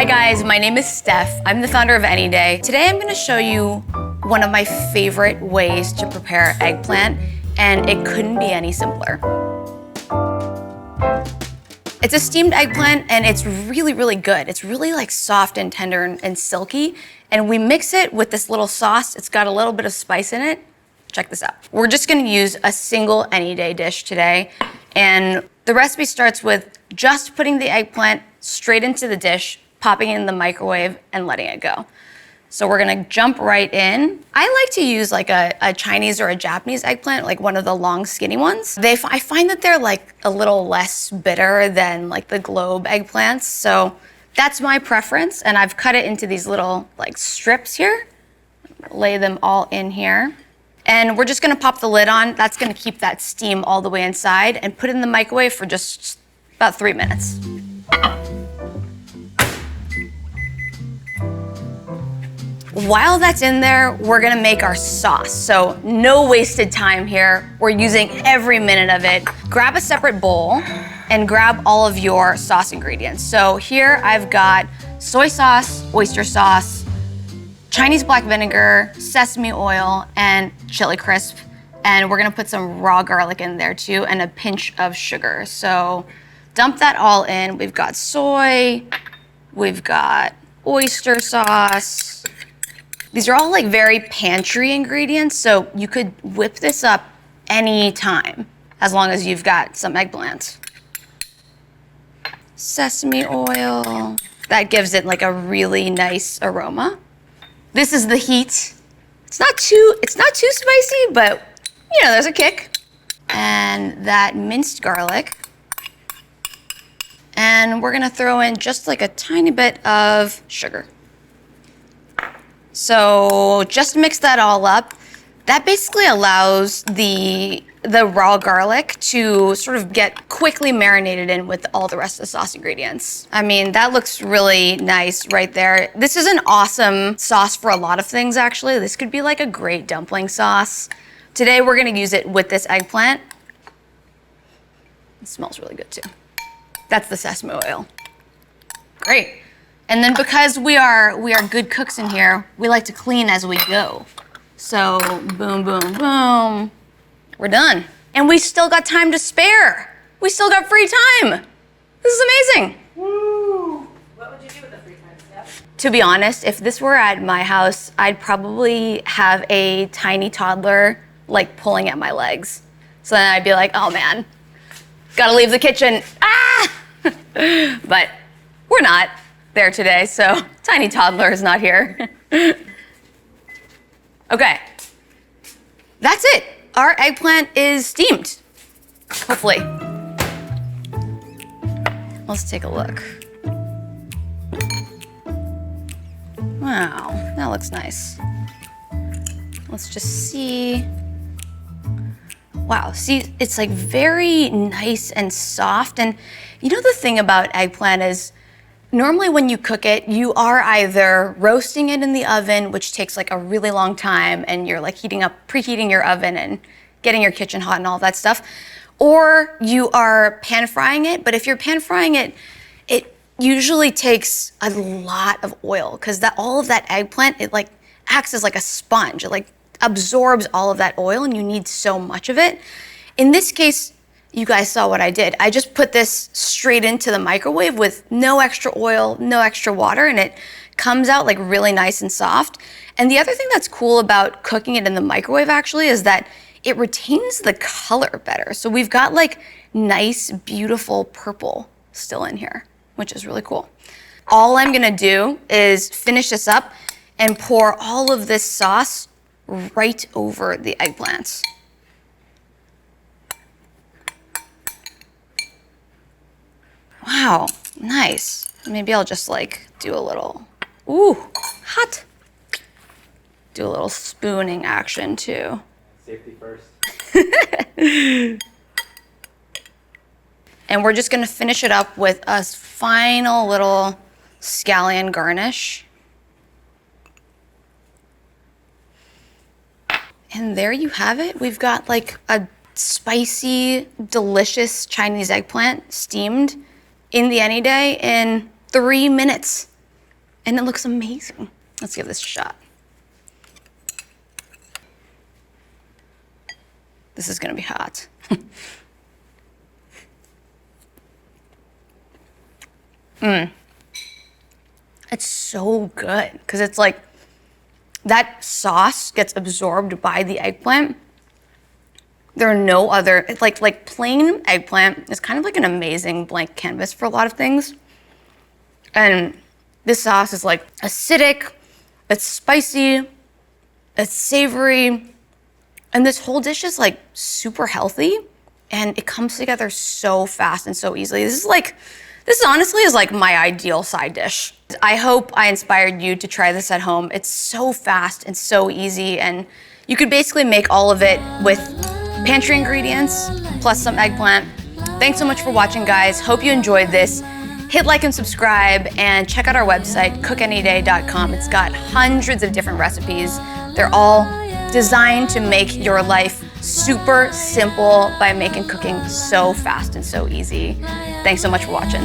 Hi guys, my name is Steph. I'm the founder of Anyday. Today I'm gonna show you one of my favorite ways to prepare eggplant, and it couldn't be any simpler. It's a steamed eggplant and it's really, really good. It's really like soft and tender and silky. And we mix it with this little sauce. It's got a little bit of spice in it. Check this out. We're just gonna use a single Anyday dish today. And the recipe starts with just putting the eggplant straight into the dish, popping it in the microwave and letting it go. So we're gonna jump right in. I like to use like a Chinese or a Japanese eggplant, like one of the long skinny ones. I find that they're like a little less bitter than like the globe eggplants. So that's my preference. And I've cut it into these little like strips here. Lay them all in here. And we're just gonna pop the lid on. That's gonna keep that steam all the way inside and put it in the microwave for just about 3 minutes. While that's in there, we're gonna make our sauce. So no wasted time here. We're using every minute of it. Grab a separate bowl and grab all of your sauce ingredients. So here I've got soy sauce, oyster sauce, Chinese black vinegar, sesame oil, and chili crisp. And we're gonna put some raw garlic in there too, and a pinch of sugar. So dump that all in. We've got soy, we've got oyster sauce. These are all like very pantry ingredients, so you could whip this up any time as long as you've got some eggplant. Sesame oil, that gives it like a really nice aroma. This is the heat. It's not too spicy, but you know, there's a kick. And that minced garlic. And we're gonna throw in just like a tiny bit of sugar. So just mix that all up. That basically allows the raw garlic to sort of get quickly marinated in with all the rest of the sauce ingredients. I mean, that looks really nice right there. This is an awesome sauce for a lot of things, actually. This could be like a great dumpling sauce. Today, we're gonna use it with this eggplant. It smells really good too. That's the sesame oil. Great. And then because we are good cooks in here, we like to clean as we go. So boom, boom, boom, we're done. And we still got time to spare. We still got free time. This is amazing. Woo! What would you do with the free time, Steph? To be honest, if this were at my house, I'd probably have a tiny toddler like pulling at my legs. So then I'd be like, oh man, gotta leave the kitchen. Ah! But we're not there today, so tiny toddler is not here. Okay, that's it. Our eggplant is steamed, hopefully. Let's take a look. Wow, that looks nice. Let's just see. Wow, see, it's like very nice and soft. And you know the thing about eggplant is, normally when you cook it, you are either roasting it in the oven, which takes like a really long time, and you're like preheating your oven and getting your kitchen hot and all that stuff, or you are pan frying it. But if you're pan frying it, it usually takes a lot of oil because all of that eggplant, it like acts as like a sponge. It like absorbs all of that oil and you need so much of it. In this case, you guys saw what I did. I just put this straight into the microwave with no extra oil, no extra water, and it comes out like really nice and soft. And the other thing that's cool about cooking it in the microwave actually is that it retains the color better. So we've got like nice, beautiful purple still in here, which is really cool. All I'm gonna do is finish this up and pour all of this sauce right over the eggplants. Wow, nice. Maybe I'll just like do a little, ooh, hot. Do a little spooning action too. Safety first. And we're just gonna finish it up with a final little scallion garnish. And there you have it. We've got like a spicy, delicious Chinese eggplant steamed in the Anyday in 3 minutes. and it looks amazing. Let's give this a shot. This is gonna be hot. It's so good because it's like that sauce gets absorbed by the eggplant. There are no other, it's like plain eggplant is kind of like an amazing blank canvas for a lot of things. And this sauce is like acidic, it's spicy, it's savory, and this whole dish is like super healthy and it comes together so fast and so easily. This honestly is like my ideal side dish. I hope I inspired you to try this at home. It's so fast and so easy, and you could basically make all of it with pantry ingredients plus some eggplant. Thanks so much for watching, guys. Hope you enjoyed this. Hit like and subscribe, and check out our website, cookanyday.com. It's got hundreds of different recipes. They're all designed to make your life super simple by making cooking so fast and so easy. Thanks so much for watching.